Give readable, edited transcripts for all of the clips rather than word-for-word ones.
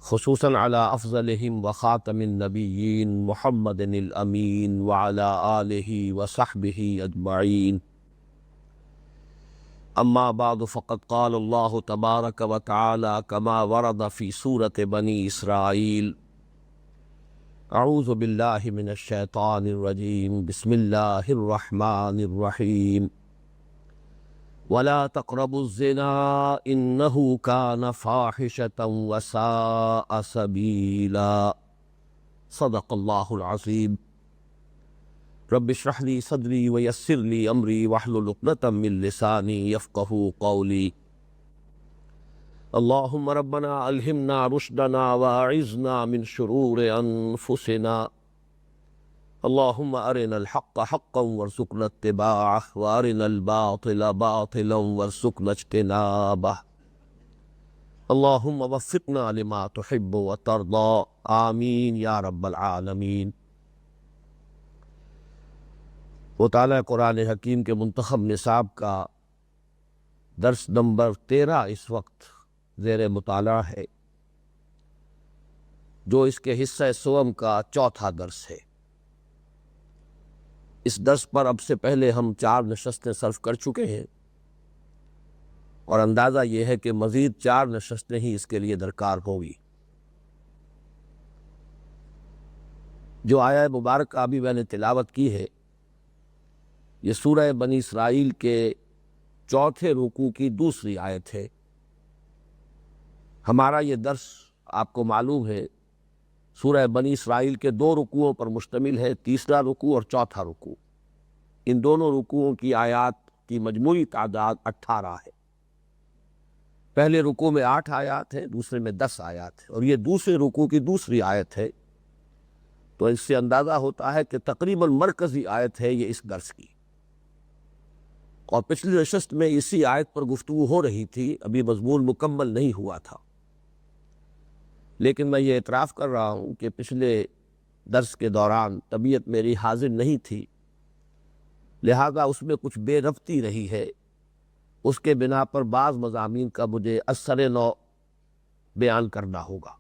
خصوصاً على افضلهم وخاتم النبیین محمد الامین وعلى آلہ وصحبہ اجمعین. اما بعد فقد قال اللہ تبارک وتعالی كما ورد في سورة بنی اسرائیل. اعوذ باللہ من الشیطان الرجیم. بسم اللہ الرحمن الرحیم. ولا تقربوا الزنا انه كان فاحشة وساء سبیلا. صدق اللہ العظیم. رب اشرح لي صدری ویسر لي امری واحلل عقدۃ من لسانی یفقهوا قولی. اللهم ربنا الہمنا رشدنا واعذنا من شرور انفسنا. اللهم ارنا الحق حقا وارزقنا اتباعه وارنا الباطل باطلا وارزقنا اجتنابه. اللهم وفقنا لما تحب وترضى. آمین یا رب العالمین. مطالعہ قرآن حکیم کے منتخب نصاب کا درس نمبر 13 اس وقت زیر مطالعہ ہے، جو اس کے حصہ سوم کا چوتھا درس ہے. اس درس پر اب سے پہلے ہم 4 نشستیں صرف کر چکے ہیں، اور اندازہ یہ ہے کہ مزید 4 نشستیں ہی اس کے لیے درکار ہوگی. جو آیہ مبارکہ ابھی میں نے تلاوت کی ہے، یہ سورہ بنی اسرائیل کے چوتھے رکوع کی دوسری آیت ہے. ہمارا یہ درس آپ کو معلوم ہے سورہ بنی اسرائیل کے 2 رکوعوں پر مشتمل ہے، تیسرا رکوع اور چوتھا رکوع. ان دونوں رکوعوں کی آیات کی مجموعی تعداد 18 ہے. پہلے رکوع میں 8 آیات ہیں، دوسرے میں 10 آیات ہیں، اور یہ دوسرے رکوع کی دوسری آیت ہے. تو اس سے اندازہ ہوتا ہے کہ تقریباً مرکزی آیت ہے یہ اس درس کی. اور پچھلی نشست میں اسی آیت پر گفتگو ہو رہی تھی، ابھی مضمون مکمل نہیں ہوا تھا. لیکن میں یہ اعتراف کر رہا ہوں کہ پچھلے درس کے دوران طبیعت میری حاضر نہیں تھی، لہذا اس میں کچھ بے ربطی رہی ہے. اس کے بنا پر بعض مضامین کا مجھے اثر نو بیان کرنا ہوگا.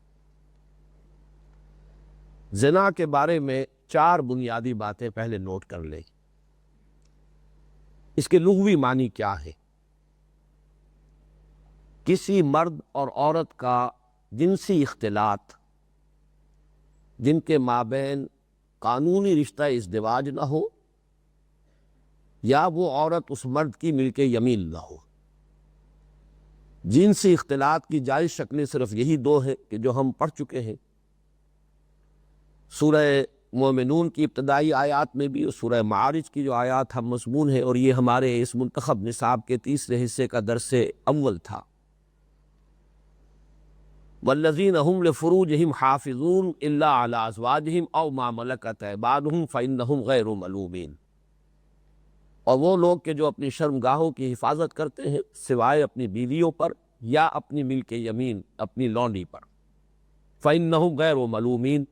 زنا کے بارے میں 4 بنیادی باتیں پہلے نوٹ کر لیں. اس کے لغوی معنی کیا ہے؟ کسی مرد اور عورت کا جنسی اختلاط جن کے مابین قانونی رشتہ ازدواج نہ ہو، یا وہ عورت اس مرد کی ملک یمین نہ ہو. جنسی اختلاط کی جائز شکلیں صرف یہی 2 ہیں کہ جو ہم پڑھ چکے ہیں سورہ مومنون کی ابتدائی آیات میں بھی، اور سورہ معارج کی جو آیات ہم مضمون ہے، اور یہ ہمارے اس منتخب نصاب کے تیسرے حصے کا درس اول تھا. والذین هم لفروجہم حافظون الا علی ازواجہم او ما ملکت ایمانہم فانہم غیر ملومین. اور وہ لوگ کہ جو اپنی شرمگاہوں کی حفاظت کرتے ہیں سوائے اپنی بیویوں پر یا اپنی ملک یمین اپنی لونڈی پر، فانہم غیر ملومین،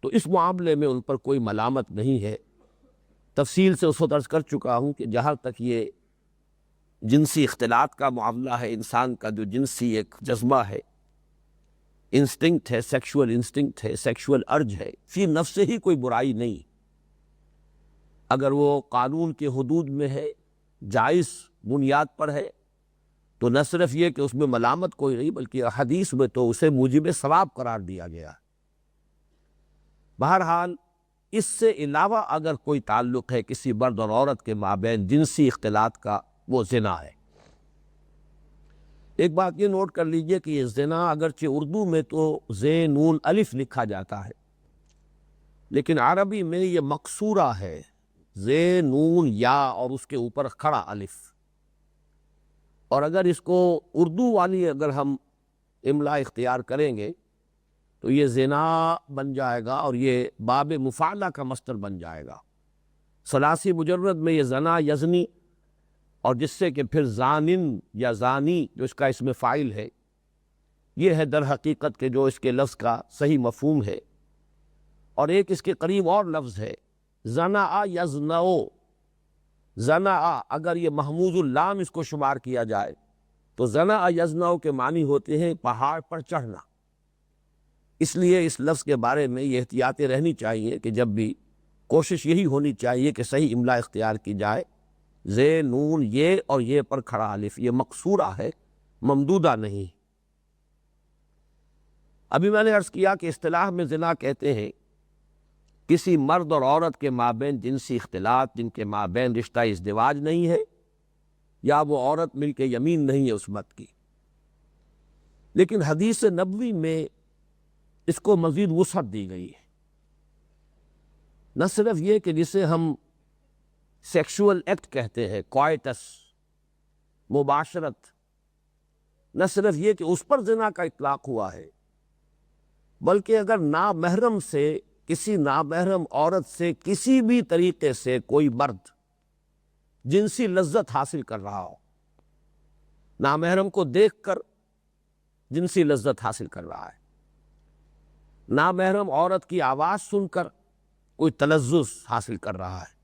تو اس معاملے میں ان پر کوئی ملامت نہیں ہے. تفصیل سے اس وقت عرض کر چکا ہوں کہ جہاں تک یہ جنسی اختلاط کا معاملہ ہے، انسان کا جو جنسی ایک جذبہ ہے، انسٹنکٹ ہے، سیکشول انسٹنکٹ ہے، سیکشول ارج ہے، فی نفس ہی کوئی برائی نہیں اگر وہ قانون کے حدود میں ہے، جائز بنیاد پر ہے، تو نہ صرف یہ کہ اس میں ملامت کوئی نہیں، بلکہ حدیث میں تو اسے موجب ثواب قرار دیا گیا. بہرحال اس سے علاوہ اگر کوئی تعلق ہے کسی مرد اور عورت کے مابین جنسی اختلاط کا، وہ زنا ہے. ایک بات یہ نوٹ کر لیجئے کہ یہ زنا اگرچہ اردو میں تو زین نون الف لکھا جاتا ہے، لیکن عربی میں یہ مقصورہ ہے، زین نون یا اور اس کے اوپر کھڑا الف. اور اگر اس کو اردو والی اگر ہم املا اختیار کریں گے تو یہ زنا بن جائے گا، اور یہ باب مفعلہ کا مصدر بن جائے گا. ثلاثی مجرد میں یہ زنا یزنی، اور جس سے کہ پھر زانن یا زانی جو اس کا اسم فاعل ہے، یہ ہے در حقیقت کہ جو اس کے لفظ کا صحیح مفہوم ہے. اور ایک اس کے قریب اور لفظ ہے زنع یزنعو. زنع اگر یہ محموز اللام اس کو شمار کیا جائے تو زنع یزنعو کے معنی ہوتے ہیں پہاڑ پر چڑھنا. اس لیے اس لفظ کے بارے میں یہ احتیاطیں رہنی چاہیے کہ جب بھی کوشش یہی ہونی چاہیے کہ صحیح املا اختیار کی جائے، زے نون یہ اور یہ پر کھڑا الف، یہ مقصورہ ہے، ممدودہ نہیں۔ ابھی میں نے عرض کیا کہ اصطلاح میں زنا کہتے ہیں کسی مرد اور عورت کے مابین جنسی اختلاط جن کے مابین رشتہ ازدواج نہیں ہے، یا وہ عورت مل کے یمین نہیں ہے اس مرد کی۔ لیکن حدیث نبوی میں اس کو مزید وسعت دی گئی ہے۔ نہ صرف یہ کہ جسے ہم سیکشول ایکٹ کہتے ہیں، کوائٹس، مباشرت، نہ صرف یہ کہ اس پر زنا کا اطلاق ہوا ہے، بلکہ اگر نامحرم سے، کسی نامحرم عورت سے کسی بھی طریقے سے کوئی مرد جنسی لذت حاصل کر رہا ہو، نامحرم کو دیکھ کر جنسی لذت حاصل کر رہا ہے، نامحرم عورت کی آواز سن کر کوئی تلذذ حاصل کر رہا ہے،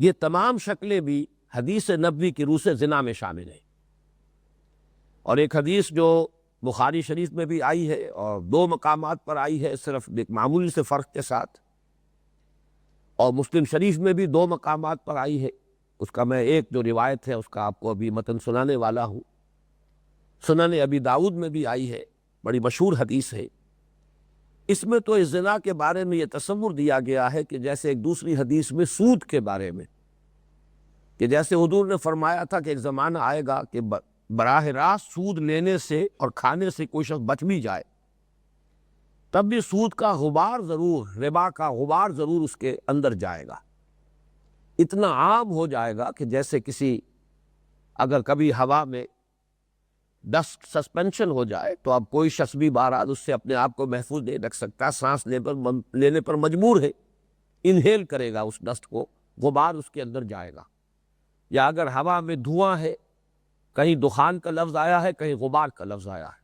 یہ تمام شکلیں بھی حدیث نبوی کی روح سے زنا میں شامل ہیں۔ اور ایک حدیث جو بخاری شریف میں بھی آئی ہے اور دو مقامات پر آئی ہے صرف ایک معمولی سے فرق کے ساتھ، اور مسلم شریف میں بھی دو مقامات پر آئی ہے، اس کا میں ایک جو روایت ہے اس کا آپ کو ابھی متن سنانے والا ہوں۔ سنن ابی داؤد میں بھی آئی ہے، بڑی مشہور حدیث ہے۔ اس میں تو اس زنا کے بارے میں یہ تصور دیا گیا ہے کہ جیسے ایک دوسری حدیث میں سود کے بارے میں، کہ جیسے حضور نے فرمایا تھا کہ ایک زمانہ آئے گا کہ براہ راست سود لینے سے اور کھانے سے کوئی شخص بچ بھی جائے، تب بھی سود کا غبار ضرور، ربا کا غبار ضرور اس کے اندر جائے گا، اتنا عام ہو جائے گا کہ جیسے کسی اگر کبھی ہوا میں ڈسٹ سسپینشن ہو جائے تو اب کوئی شخص بھی بہرحال اس سے اپنے آپ کو محفوظ نہیں رکھ سکتا، سانس لینے پر مجبور ہے، انہیل کرے گا اس ڈسٹ کو، غبار اس کے اندر جائے گا۔ یا اگر ہوا میں دھواں ہے، کہیں دخان کا لفظ آیا ہے، کہیں غبار کا لفظ آیا ہے،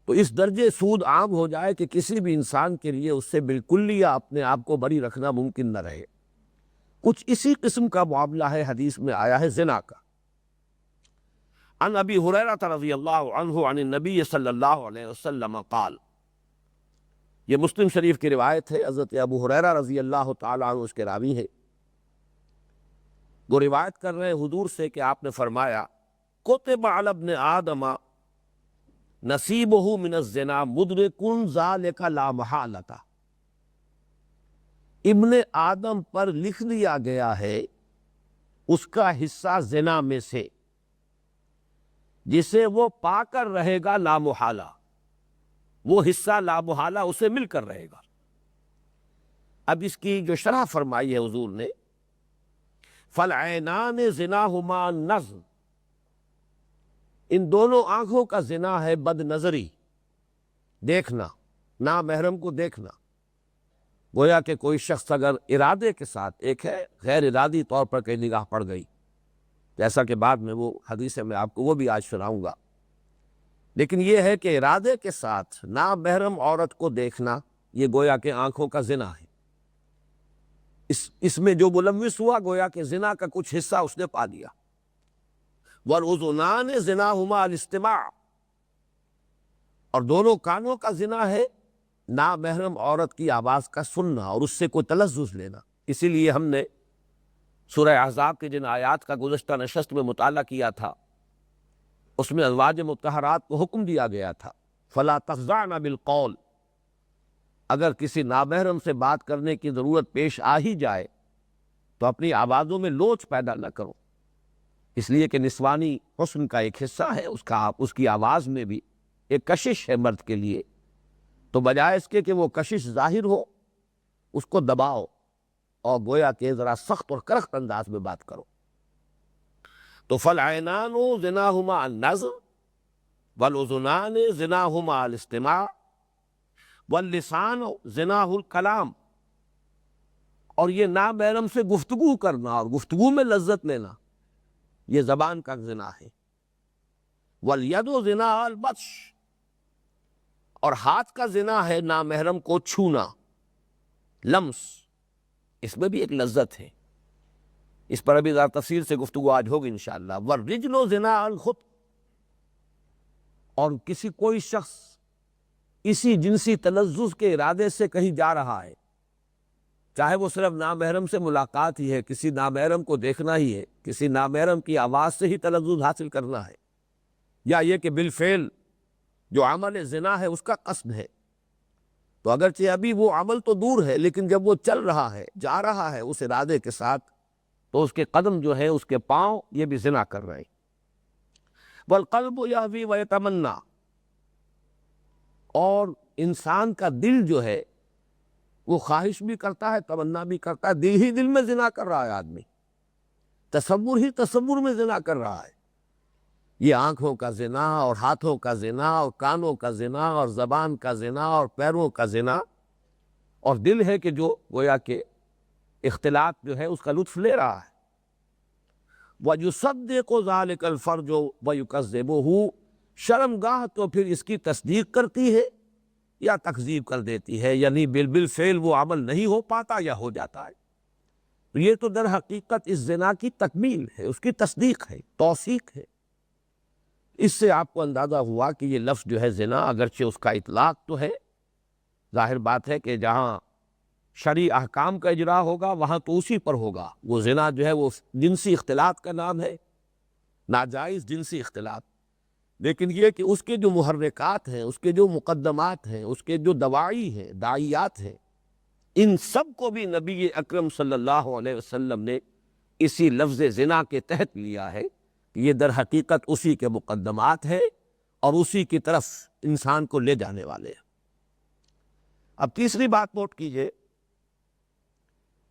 تو اس درجے سود عام ہو جائے کہ کسی بھی انسان کے لیے اس سے بالکل یا اپنے آپ کو بری رکھنا ممکن نہ رہے۔ کچھ اسی قسم کا معاملہ ہے حدیث میں آیا ہے زنا کا۔ عن ابی ہریرہ رضی اللہ عنہ عن النبی صلی اللہ علیہ وسلم قال، یہ مسلم شریف کی روایت ہے، حضرت ابو ہریرہ رضی اللہ تعالیٰ عنہ اس کے راوی ہے، وہ روایت کر رہے ہیں حضور سے کہ آپ نے فرمایا کتب علی ابن آدم نصیبہ من الزنا مدرک ذالک لا محالۃ، ابن آدم پر لکھ دیا گیا ہے اس کا حصہ زنا میں سے جسے وہ پا کر رہے گا لا محالہ، وہ حصہ لا محالہ اسے مل کر رہے گا۔ اب اس کی جو شرح فرمائی ہے حضور نے، فالعینان زناہما النظر، ان دونوں آنکھوں کا زنا ہے بد نظری، دیکھنا، نامحرم کو دیکھنا۔ گویا کہ کوئی شخص اگر ارادے کے ساتھ، ایک ہے غیر ارادی طور پر کہیں نگاہ پڑ گئی، جیسا کہ بعد میں وہ حدیث میں آپ کو وہ بھی آج سناؤں گا، لیکن یہ ہے کہ ارادے کے ساتھ نامحرم عورت کو دیکھنا، یہ گویا کہ آنکھوں کا زنا ہے۔ اس میں جو ملوث ہوا گویا کہ زنا کا کچھ حصہ اس نے پا لیا۔ وَالْأُذُنَانِ زِنَاهُمَا الْاِسْتِمَاعُ، اور دونوں کانوں کا زنا ہے نامحرم عورت کی آواز کا سننا اور اس سے کوئی تلذذ لینا۔ اسی لیے ہم نے سورہ احزاب کی جن آیات کا گزشتہ نشست میں مطالعہ کیا تھا، اس میں ازواج مطہرات کو حکم دیا گیا تھا فَلَا تَخْضَعْنَ بِالْقَوْلِ، اگر کسی نامحرم سے بات کرنے کی ضرورت پیش آ ہی جائے تو اپنی آوازوں میں لوچ پیدا نہ کرو، اس لیے کہ نسوانی حسن کا ایک حصہ ہے اس کی آواز میں بھی ایک کشش ہے مرد کے لیے، تو بجائے اس کے کہ وہ کشش ظاہر ہو اس کو دباؤ اور گویا کہ ذرا سخت اور کرخت انداز میں بات کرو۔ تو فالعینان زناہما النظر والاذنان زناہما الاستماع واللسان زناہ الکلام، اور یہ نامحرم سے گفتگو کرنا اور گفتگو میں لذت لینا یہ زبان کا زنا ہے۔ والید زناہ البطش، اور ہاتھ کا زنا ہے نامحرم کو چھونا، لمس، اس میں بھی ایک لذت ہے، اس پر ابھی ذرا تفصیل سے گفتگو آج ہوگی انشاءاللہ۔ والرجل زناہ الخط، اور کوئی شخص اسی جنسی تلذذ کے ارادے سے کہیں جا رہا ہے، چاہے وہ صرف نامحرم سے ملاقات ہی ہے، کسی نامحرم کو دیکھنا ہی ہے، کسی نامحرم کی آواز سے ہی تلذذ حاصل کرنا ہے، یا یہ کہ بالفعل جو عمل زنا ہے اس کا قصد ہے، تو اگرچہ ابھی وہ عمل تو دور ہے، لیکن جب وہ چل رہا ہے، جا رہا ہے اس ارادے کے ساتھ، تو اس کے قدم جو ہے، اس کے پاؤں یہ بھی زنا کر رہے ہیں۔ والقلب یہوی ویتمنا، اور انسان کا دل جو ہے وہ خواہش بھی کرتا ہے، تمنا بھی کرتا ہے، دل ہی دل میں زنا کر رہا ہے آدمی، تصور ہی تصور میں زنا کر رہا ہے۔ یہ آنکھوں کا زنا اور ہاتھوں کا زنا اور کانوں کا زنا اور زبان کا زنا اور پیروں کا زنا، اور دل ہے کہ جو گویا کہ اختلاط جو ہے اس کا لطف لے رہا ہے۔ وَيُصَدِّقُ ذَلِكَ الْفَرْجُ وَيُكَذِّبُهُ، شرمگاہ تو پھر اس کی تصدیق کرتی ہے یا تکذیب کر دیتی ہے، یعنی بالفعل وہ عمل نہیں ہو پاتا یا ہو جاتا ہے۔ تو یہ تو در حقیقت اس زنا کی تکمیل ہے، اس کی تصدیق ہے، توثیق ہے۔ اس سے آپ کو اندازہ ہوا کہ یہ لفظ جو ہے زنا، اگرچہ اس کا اطلاق تو ہے، ظاہر بات ہے کہ جہاں شرعی احکام کا اجرا ہوگا وہاں تو اسی پر ہوگا۔ وہ زنا جو ہے وہ جنسی اختلاط کا نام ہے، ناجائز جنسی اختلاط، لیکن یہ کہ اس کے جو محرکات ہیں، اس کے جو مقدمات ہیں، اس کے جو دواعی ہیں، داعیات ہیں، ان سب کو بھی نبی اکرم صلی اللہ علیہ وسلم نے اسی لفظ زنا کے تحت لیا ہے کہ یہ در حقیقت اسی کے مقدمات ہیں اور اسی کی طرف انسان کو لے جانے والے ہیں۔ اب تیسری بات نوٹ کیجئے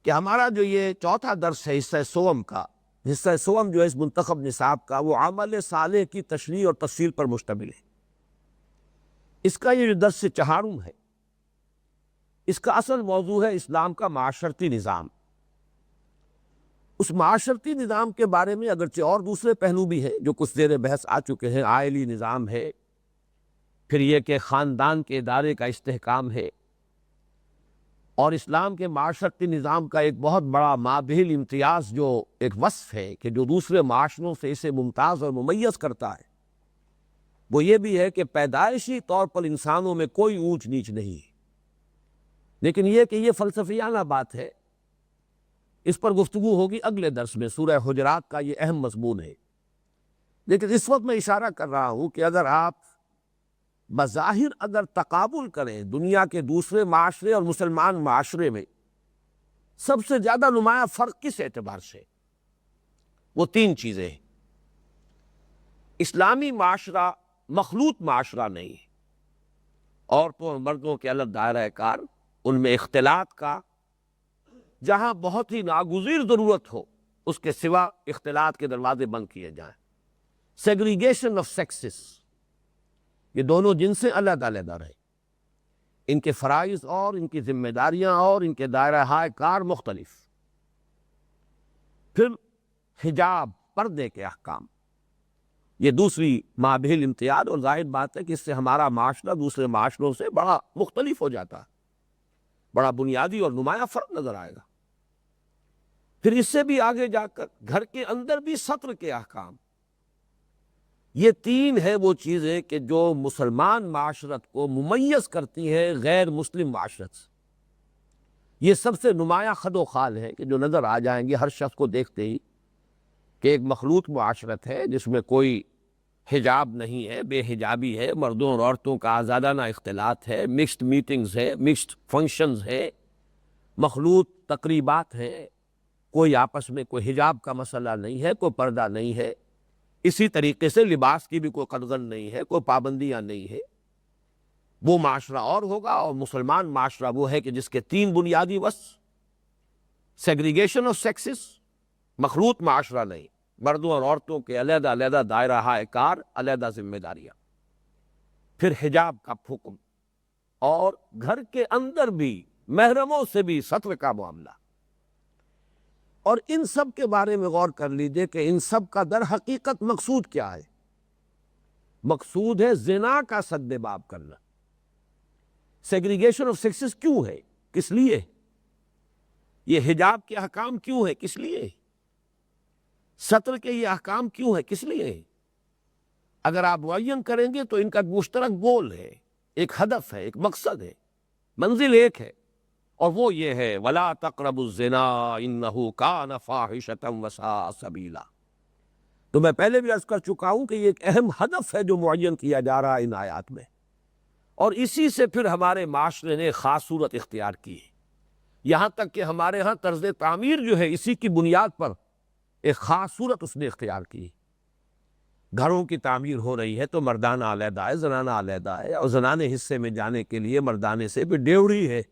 کہ ہمارا جو یہ چوتھا درس ہے حصہ سوم کا، حصہ سوم جو ہے اس منتخب نصاب کا، وہ عمل صالح کی تشریح اور تفصیل پر مشتمل ہے۔ اس کا یہ جو درس چہارم ہے، اس کا اصل موضوع ہے اسلام کا معاشرتی نظام۔ اس معاشرتی نظام کے بارے میں اگرچہ اور دوسرے پہلو بھی ہیں جو کچھ زیر بحث آ چکے ہیں، آئلی نظام ہے، پھر یہ کہ خاندان کے ادارے کا استحکام ہے، اور اسلام کے معاشرتی نظام کا ایک بہت بڑا مابہل امتیاز جو ایک وصف ہے کہ جو دوسرے معاشروں سے اسے ممتاز اور ممیز کرتا ہے، وہ یہ بھی ہے کہ پیدائشی طور پر انسانوں میں کوئی اونچ نیچ نہیں ہے۔ لیکن یہ کہ یہ فلسفیانہ بات ہے، اس پر گفتگو ہوگی اگلے درس میں، سورہ حجرات کا یہ اہم مضمون ہے۔ لیکن اس وقت میں اشارہ کر رہا ہوں کہ اگر آپ بظاہر اگر تقابل کریں دنیا کے دوسرے معاشرے اور مسلمان معاشرے میں، سب سے زیادہ نمایاں فرق کس اعتبار سے؟ وہ تین چیزیں ہیں۔ اسلامی معاشرہ مخلوط معاشرہ نہیں ہے، عورتوں اور مردوں کے الگ دائرہ کار، ان میں اختلاط کا جہاں بہت ہی ناگزیر ضرورت ہو اس کے سوا اختلاط کے دروازے بند کیے جائیں۔ سیگریگیشن آف سیکسز، یہ دونوں جنسیں علیحدہ علیحدہ رہیں، ان کے فرائض اور ان کی ذمہ داریاں اور ان کے دائرہ کار مختلف۔ پھر حجاب، پردے کے احکام، یہ دوسری مابہل امتیاز، اور ظاہر بات ہے کہ اس سے ہمارا معاشرہ دوسرے معاشروں سے بڑا مختلف ہو جاتا ہے، بڑا بنیادی اور نمایاں فرق نظر آئے گا۔ پھر اس سے بھی آگے جا کر گھر کے اندر بھی ستر کے احکام۔ یہ تین ہے وہ چیزیں کہ جو مسلمان معاشرت کو ممیز کرتی ہیں غیر مسلم معاشرت سے۔ یہ سب سے نمایاں خد و خال ہے کہ جو نظر آ جائیں گے ہر شخص کو دیکھتے ہی، کہ ایک مخلوط معاشرت ہے جس میں کوئی حجاب نہیں ہے، بے حجابی ہے، مردوں اور عورتوں کا آزادانہ اختلاط ہے، مکسڈ میٹنگز ہے، مکسڈ فنکشنز ہے، مخلوط تقریبات ہیں، کوئی آپس میں کوئی حجاب کا مسئلہ نہیں ہے، کوئی پردہ نہیں ہے، اسی طریقے سے لباس کی بھی کوئی قدغن نہیں ہے، کوئی پابندیاں نہیں ہے۔ وہ معاشرہ اور ہوگا، اور مسلمان معاشرہ وہ ہے کہ جس کے تین بنیادی وصف، سیگریگیشن آف سیکسز، مخلوط معاشرہ نہیں، مردوں اور عورتوں کے علیحدہ علیحدہ دائرہ کار، علیحدہ ذمہ داریاں، پھر حجاب کا حکم، اور گھر کے اندر بھی محرموں سے بھی ستر کا معاملہ۔ اور ان سب کے بارے میں غور کر لیجئے کہ ان سب کا در حقیقت مقصود کیا ہے؟ مقصود ہے زنا کا سد باب کرنا۔ سیگریگیشن آف سیکسز کیوں ہے؟ کس لیے؟ یہ حجاب کے احکام کیوں ہے؟ کس لیے؟ ستر کے یہ احکام کیوں ہے؟ کس لیے؟ اگر آپ معین کریں گے تو ان کا مشترک گول ہے ایک ہدف ہے، ایک مقصد ہے، منزل ایک ہے، اور وہ یہ ہے وَلَا تَقْرَبُوا الزِّنَا إِنَّهُ كَانَ فَاحِشَةً وَسَاءَ سَبِيلًا۔ تو میں پہلے بھی عرض کر چکا ہوں کہ یہ ایک اہم ہدف ہے جو معین کیا جا رہا ہے ان آیات میں، اور اسی سے پھر ہمارے معاشرے نے خاص صورت اختیار کی ہے، یہاں تک کہ ہمارے ہاں طرز تعمیر جو ہے اسی کی بنیاد پر ایک خاص صورت اس نے اختیار کی۔ گھروں کی تعمیر ہو رہی ہے تو مردانہ علیحدہ ہے، زنانہ علیحدہ ہے، اور زنانے حصے میں جانے کے لیے مردانے سے بھی ڈیوڑی ہے،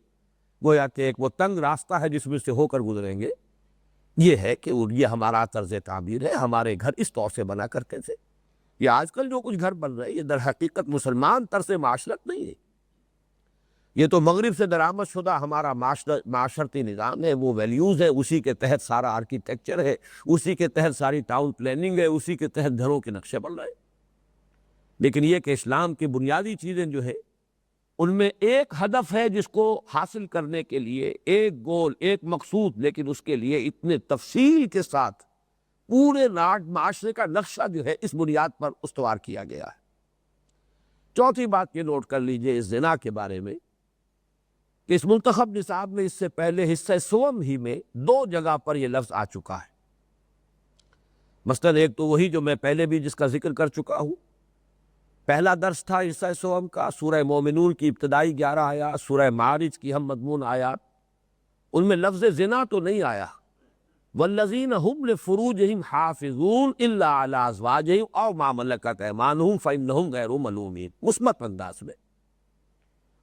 گویا کہ ایک وہ تنگ راستہ ہے جس میں سے ہو کر گزریں گے۔ یہ ہے کہ یہ ہمارا طرز تعمیر ہے، ہمارے گھر اس طور سے بنا کرتے تھے۔ یہ آج کل جو کچھ گھر بن رہے ہیں یہ در حقیقت مسلمان طرز معاشرت نہیں ہے، یہ تو مغرب سے درآمد شدہ ہمارا معاشرتی نظام ہے، وہ ویلیوز ہے، اسی کے تحت سارا آرکیٹیکچر ہے، اسی کے تحت ساری ٹاؤن پلاننگ ہے، اسی کے تحت گھروں کے نقشے بن رہے ہیں۔ لیکن یہ کہ اسلام کی بنیادی چیزیں جو ہے ان میں ایک ہدف ہے جس کو حاصل کرنے کے لیے ایک گول، ایک مقصود، لیکن اس کے لیے اتنے تفصیل کے ساتھ پورے معاشرے کا نقشہ جو ہے اس بنیاد پر استوار کیا گیا ہے۔ چوتھی بات یہ نوٹ کر لیجئے اس زنا کے بارے میں کہ اس منتخب نصاب میں اس سے پہلے حصہ سوم ہی میں 2 جگہ پر یہ لفظ آ چکا ہے۔ مثلا ایک تو وہی جو میں پہلے بھی جس کا ذکر کر چکا ہوں، پہلا درس تھا حصہ سوم کا، سورہ مومنون کی ابتدائی 11 آیات، سورہ معارج کی ہم مضمون آیات، ان میں لفظ زنا تو نہیں آیا۔ والذین هم لفروجہم حافظون الا علی ازواجہم او ما ملکت ایمانہم فانہم غیر ملومین، مثبت انداز میں،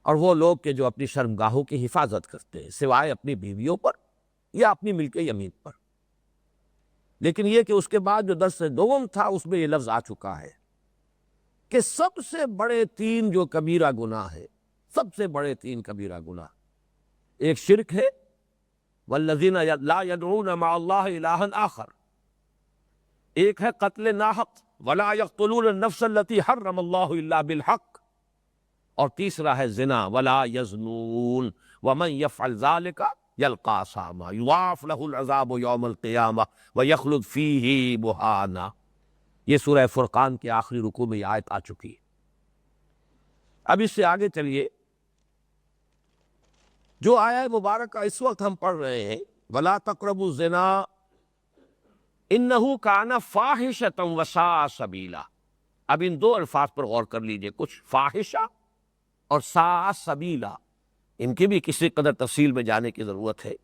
اور وہ لوگ کہ جو اپنی شرمگاہوں کی حفاظت کرتے ہیں سوائے اپنی بیویوں پر یا اپنی ملک یمین پر۔ لیکن یہ کہ اس کے بعد جو درس دوم تھا اس میں یہ لفظ آ چکا ہے کہ سب سے بڑے 3 جو کبیرہ گناہ ہے، سب سے بڑے 3 کبیرہ گناہ، ایک شرک ہے، والذین لا یدعون مع اللہ الہا آخر، ایک ہے قتل ناحق ولا یقتلون النفس التي حرم اللہ الا بالحق، اور تیسرا ہے زنا ولا یزنون ومن یفعل ذلک یلقى اثاما یضاعف له العذاب یوم القیامہ ویخلد فیہ مہانا۔ یہ سورہ فرقان کے آخری رکوع میں یہ آیت آ چکی ہے۔ اب اس سے آگے چلیے، جو آیہ مبارکہ اس وقت ہم پڑھ رہے ہیں وَلَا تَقْرَبُوا الزِّنَا إِنَّهُ كَانَ فَاحِشَةً وَسَاءَ سَبِيلًا، اب ان 2 الفاظ پر غور کر لیجئے، کچھ فاحشہ اور ساء سبیلا، ان کی بھی کسی قدر تفصیل میں جانے کی ضرورت ہے۔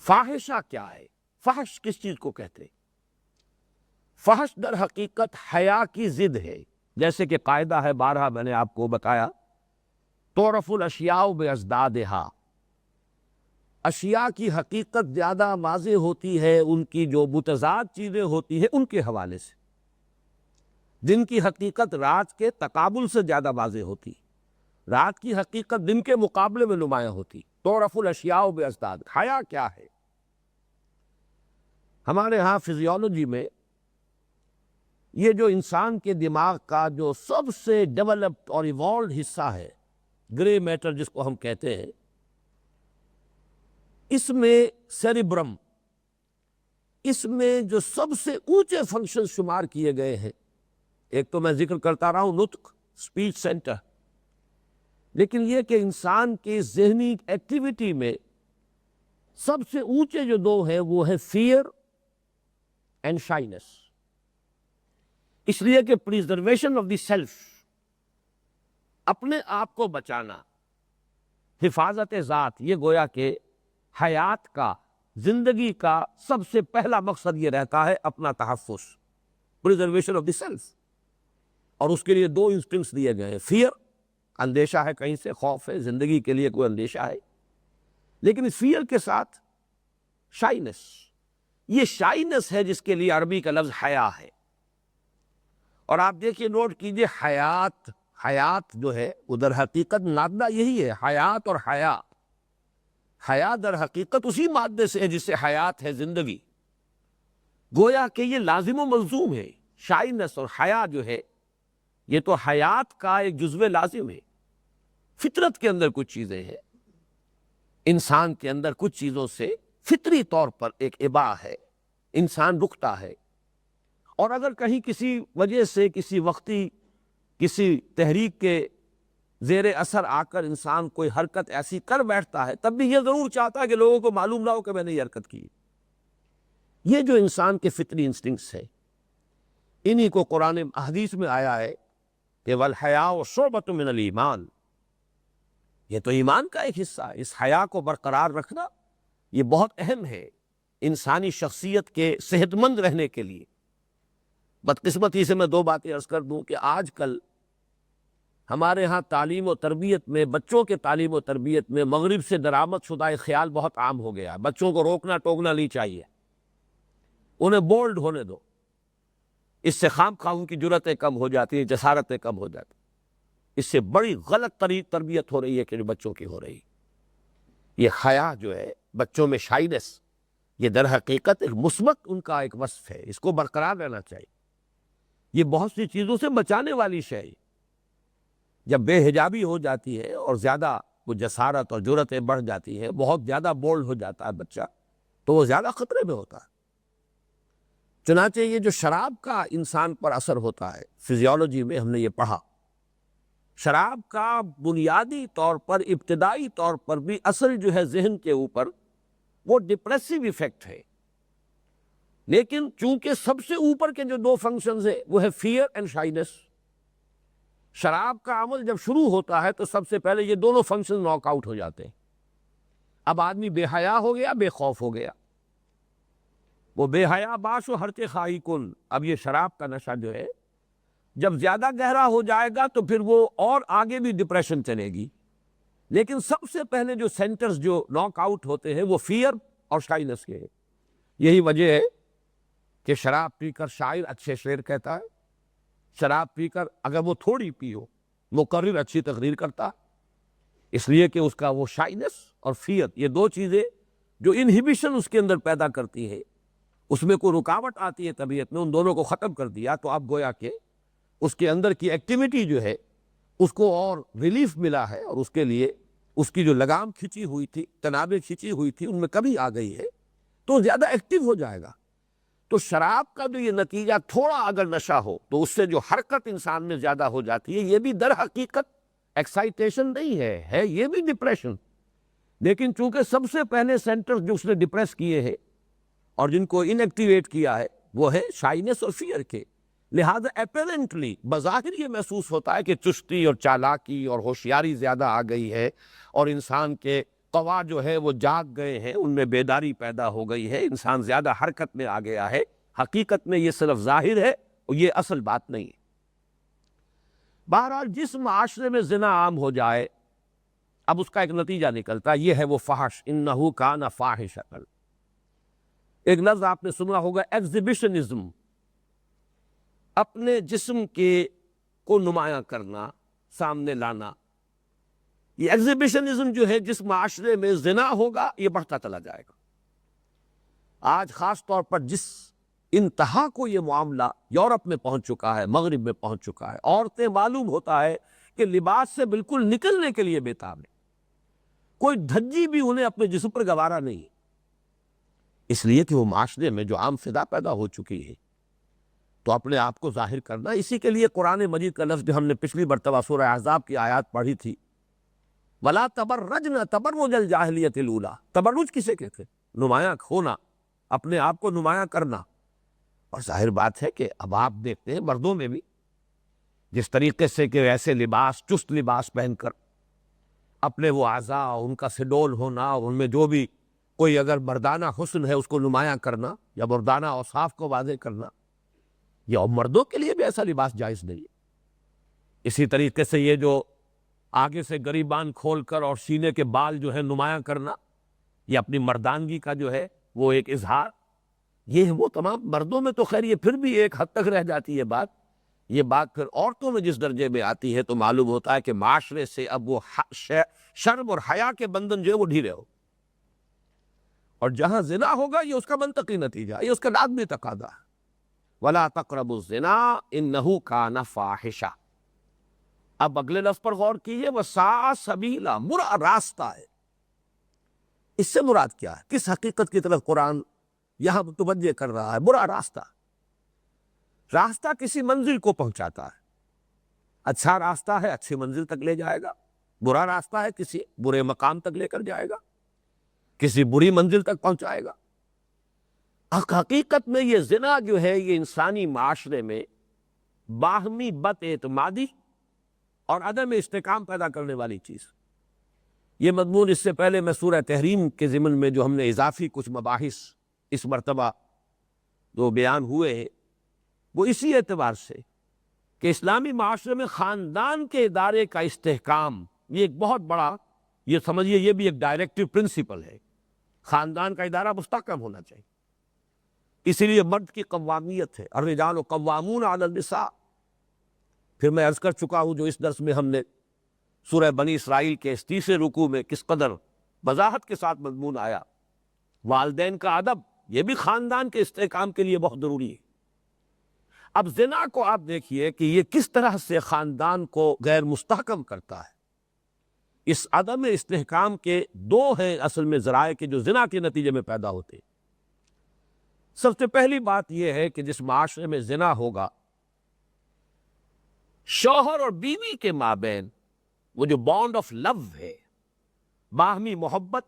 فاحشہ کیا ہے؟ فحش کس چیز کو کہتے ہیں؟ فحش در حقیقت حیا کی ضد ہے، جیسے کہ قاعدہ ہے، بارہا میں نے آپ کو بتایا، تعرف الاشیاء بازدادها، اشیاء کی حقیقت زیادہ واضح ہوتی ہے ان کی جو متضاد چیزیں ہوتی ہیں ان کے حوالے سے، دن کی حقیقت رات کے تقابل سے زیادہ واضح ہوتی، رات کی حقیقت دن کے مقابلے میں نمایاں ہوتی۔ تعرف الاشیاء بازداد، حیا کیا ہے؟ ہمارے ہاں فزیولوجی میں یہ جو انسان کے دماغ کا جو سب سے ڈیولپڈ اور ایوالوڈ حصہ ہے، گرے میٹر جس کو ہم کہتے ہیں، اس میں سیریبرم، اس میں جو سب سے اونچے فنکشن شمار کیے گئے ہیں، ایک تو میں ذکر کرتا رہا ہوں نطق، اسپیچ سینٹر، لیکن یہ کہ انسان کی ذہنی ایکٹیویٹی میں سب سے اونچے جو 2 ہیں وہ ہے فیئر اینڈ شائنس، اس لیے کہ پریزرویشن آف دی سیلف، اپنے آپ کو بچانا، حفاظت ذات، یہ گویا کہ حیات کا، زندگی کا سب سے پہلا مقصد یہ رہتا ہے اپنا تحفظ، پریزرویشن آف دی سیلف، اور اس کے لیے 2 انسٹنکٹس دیے گئے ہیں، فیئر، اندیشہ ہے کہیں سے، خوف ہے، زندگی کے لیے کوئی اندیشہ ہے، لیکن اس فیئر کے ساتھ شائنس، یہ شائنس ہے جس کے لیے عربی کا لفظ حیا ہے۔ اور آپ دیکھیے، نوٹ کیجئے، حیات جو ہے ادھر حقیقت مادہ یہی ہے، حیات اور حیا، حیا در حقیقت اسی مادے سے ہے جس سے حیات ہے، زندگی، گویا کہ یہ لازم و ملزوم ہے۔ شائنس اور حیا جو ہے یہ تو حیات کا ایک جزو لازم ہے۔ فطرت کے اندر کچھ چیزیں ہیں، انسان کے اندر کچھ چیزوں سے فطری طور پر ایک اباہ ہے، انسان رکتا ہے، اور اگر کہیں کسی وجہ سے، کسی وقتی کسی تحریک کے زیر اثر آ کر انسان کوئی حرکت ایسی کر بیٹھتا ہے تب بھی یہ ضرور چاہتا ہے کہ لوگوں کو معلوم نہ ہو کہ میں نے یہ حرکت کی۔ یہ جو انسان کے فطری انسٹنکٹس ہے، انہی کو قرآن حدیث میں آیا ہے کہ وَالْحَيَاءُ شُعْبَةٌ مِّنَ الْإِيمَانِ، یہ تو ایمان کا ایک حصہ ہے۔ اس حیا کو برقرار رکھنا یہ بہت اہم ہے انسانی شخصیت کے صحت مند رہنے کے لیے۔ بدقسمتی سے میں دو باتیں عرض کر دوں کہ آج کل ہمارے ہاں تعلیم و تربیت میں، بچوں کے تعلیم و تربیت میں مغرب سے درآمد شدہ ایک خیال بہت عام ہو گیا ہے۔ بچوں کو روکنا ٹوکنا نہیں چاہیے، انہیں بولڈ ہونے دو، اس سے خام خواہوں کی جرتیں کم ہو جاتی ہیں، جسارتیں کم ہو جاتی ہیں۔ اس سے بڑی غلط تربیت ہو رہی ہے کہ جو بچوں کی ہو رہی ہے۔ یہ حیا جو ہے بچوں میں، شائنس، یہ در حقیقت ایک مثبت ان کا ایک وصف ہے، اس کو برقرار رہنا چاہیے۔ یہ بہت سی چیزوں سے بچانے والی شے ہے۔ جب بے حجابی ہو جاتی ہے اور زیادہ وہ جسارت اور جرتیں بڑھ جاتی ہیں، بہت زیادہ بولڈ ہو جاتا ہے بچہ، تو وہ زیادہ خطرے میں ہوتا ہے۔ چنانچہ یہ جو شراب کا انسان پر اثر ہوتا ہے، فزیولوجی میں ہم نے یہ پڑھا، شراب کا بنیادی طور پر، ابتدائی طور پر بھی اثر جو ہے ذہن کے اوپر، وہ ڈپریسو ایفیکٹ ہے۔ لیکن چونکہ سب سے اوپر کے جو دو فنکشنز ہیں وہ ہے فیئر اینڈ شائنس، شراب کا عمل جب شروع ہوتا ہے تو سب سے پہلے یہ دونوں فنکشن ناک آؤٹ ہو جاتے ہیں۔ اب آدمی بے حیا ہو گیا، بے خوف ہو گیا، وہ بے حیا باش و ہرچے خواہی کن۔ اب یہ شراب کا نشہ جو ہے جب زیادہ گہرا ہو جائے گا تو پھر وہ اور آگے بھی ڈپریشن چلے گی۔ لیکن سب سے پہلے جو سینٹرز جو ناک آؤٹ ہوتے ہیں وہ فیئر اور شائنس کے ہیں۔ یہی وجہ ہے کہ شراب پی کر شاعر اچھے شعر کہتا ہے، شراب پی کر اگر وہ تھوڑی پی ہو مقرر اچھی تقریر کرتا، اس لیے کہ اس کا وہ شائنس اور فیئر، یہ دو چیزیں جو انہیبیشن اس کے اندر پیدا کرتی ہے، اس میں کوئی رکاوٹ آتی ہے طبیعت میں، ان دونوں کو ختم کر دیا تو اب گویا کہ اس کے اندر کی ایکٹیویٹی جو ہے اس کو اور ریلیف ملا ہے، اور اس کے لیے اس کی جو لگام کھچی ہوئی تھی، تنابیں کھچی ہوئی تھی، ان میں کمی آ گئی ہے، تو زیادہ ایکٹیو ہو جائے گا۔ تو شراب کا جو یہ نتیجہ تھوڑا اگر نشہ ہو تو اس سے جو حرکت انسان میں زیادہ ہو جاتی ہے، یہ بھی در حقیقت ایکسائٹیشن نہیں ہے یہ بھی ڈپریشن۔ لیکن چونکہ سب سے پہلے سینٹر جو اس نے ڈپریس کیے ہیں اور جن کو ان ایکٹیویٹ کیا ہے وہ ہے شائنس اور فیئر کے، لہذا اپیرنٹلی بظاہر یہ محسوس ہوتا ہے کہ چستی اور چالاکی اور ہوشیاری زیادہ آ گئی ہے، اور انسان کے قوا جو ہے وہ جاگ گئے ہیں، ان میں بیداری پیدا ہو گئی ہے، انسان زیادہ حرکت میں آ گیا ہے۔ حقیقت میں یہ صرف ظاہر ہے اور یہ اصل بات نہیں ہے۔ بہرحال جس معاشرے میں زنا عام ہو جائے، اب اس کا ایک نتیجہ نکلتا ہے، یہ ہے وہ فحش، انہ کان فاحشۃ۔ ایک لفظ آپ نے سنا ہوگا ایگزیبیشنزم، اپنے جسم کے کو نمایاں کرنا، سامنے لانا۔ یہ ایگزیبیشنزم جو ہے جس معاشرے میں زنا ہوگا یہ بڑھتا چلا جائے گا۔ آج خاص طور پر جس انتہا کو یہ معاملہ یورپ میں پہنچ چکا ہے، مغرب میں پہنچ چکا ہے، عورتیں معلوم ہوتا ہے کہ لباس سے بالکل نکلنے کے لیے بےتاب ہے، کوئی دھجی بھی انہیں اپنے جسم پر گوارا نہیں، اس لیے کہ وہ معاشرے میں جو عام فضا پیدا ہو چکی ہے، تو اپنے آپ کو ظاہر کرنا۔ اسی کے لیے قرآن مجید کا لفظ جو ہم نے پچھلی مرتبہ سورہ احزاب کی آیات پڑھی تھی، وَلَا تَبَرَّجْنَ تَبَرُّجَ الْجَاهِلِيَّةِ الْأُولَىٰ، تبرج کسے کہتے ہیں؟ نمایاں ہونا، اپنے آپ کو نمایاں کرنا۔ اور ظاہر بات ہے کہ اب آپ دیکھتے ہیں مردوں میں بھی جس طریقے سے کہ ایسے لباس، چست لباس پہن کر اپنے وہ اعضاء، ان کا سڈول ہونا، اور ان میں جو بھی کوئی اگر مردانہ حسن ہے اس کو نمایاں کرنا یا مردانہ اوصاف کو واضح کرنا، یہ اور مردوں کے لیے بھی ایسا لباس جائز نہیں ہے۔ اسی طریقے سے یہ جو آگے سے گریبان کھول کر اور سینے کے بال جو ہے نمایاں کرنا، یہ اپنی مردانگی کا جو ہے وہ ایک اظہار، یہ وہ تمام مردوں میں تو خیر یہ پھر بھی ایک حد تک رہ جاتی ہے بات، یہ بات پھر عورتوں میں جس درجے میں آتی ہے تو معلوم ہوتا ہے کہ معاشرے سے اب وہ شرم اور حیا کے بندھن جو ہے وہ ڈھیلے ہو، اور جہاں زنا ہوگا یہ اس کا منطقی نتیجہ، یہ اس کا لازمی تقاضا ہے۔ وَلَا تَقْرَبُوا الزِّنَا إِنَّهُ كَانَ فَاحِشًا۔ اب اگلے لفظ پر غور کیجئے، وَسَاءَ سَبِيلًا، برا راستہ ہے۔ اس سے مراد کیا ہے؟ کس حقیقت کی طرف قرآن یہاں متوجہ کر رہا ہے؟ برا راستہ، راستہ کسی منزل کو پہنچاتا ہے۔ اچھا راستہ ہے اچھی منزل تک لے جائے گا، برا راستہ ہے کسی برے مقام تک لے کر جائے گا، کسی بری منزل تک پہنچائے گا۔ حقیقت میں یہ زنا جو ہے یہ انسانی معاشرے میں باہمی بد اعتمادی اور عدم استحکام پیدا کرنے والی چیز۔ یہ مضمون اس سے پہلے میں سورہ تحریم کے ضمن میں جو ہم نے اضافی کچھ مباحث اس مرتبہ جو بیان ہوئے ہیں وہ اسی اعتبار سے کہ اسلامی معاشرے میں خاندان کے ادارے کا استحکام یہ ایک بہت بڑا، یہ سمجھیے یہ بھی ایک ڈائریکٹو پرنسپل ہے، خاندان کا ادارہ مستحکم ہونا چاہیے۔ اسی لیے مرد کی قوامیت ہے، الرجال قوامون علی النساء۔ پھر میں عرض کر چکا ہوں جو اس درس میں ہم نے سورہ بنی اسرائیل کے اس تیسرے رکوع میں کس قدر وضاحت کے ساتھ مضمون آیا، والدین کا ادب یہ بھی خاندان کے استحکام کے لیے بہت ضروری ہے۔ اب زنا کو آپ دیکھیے کہ یہ کس طرح سے خاندان کو غیر مستحکم کرتا ہے۔ اس عدم استحکام کے دو ہیں اصل میں ذرائع کے جو زنا کے نتیجے میں پیدا ہوتے ہیں۔ سب سے پہلی بات یہ ہے کہ جس معاشرے میں زنا ہوگا، شوہر اور بیوی کے مابین وہ جو بانڈ آف لو ہے، باہمی محبت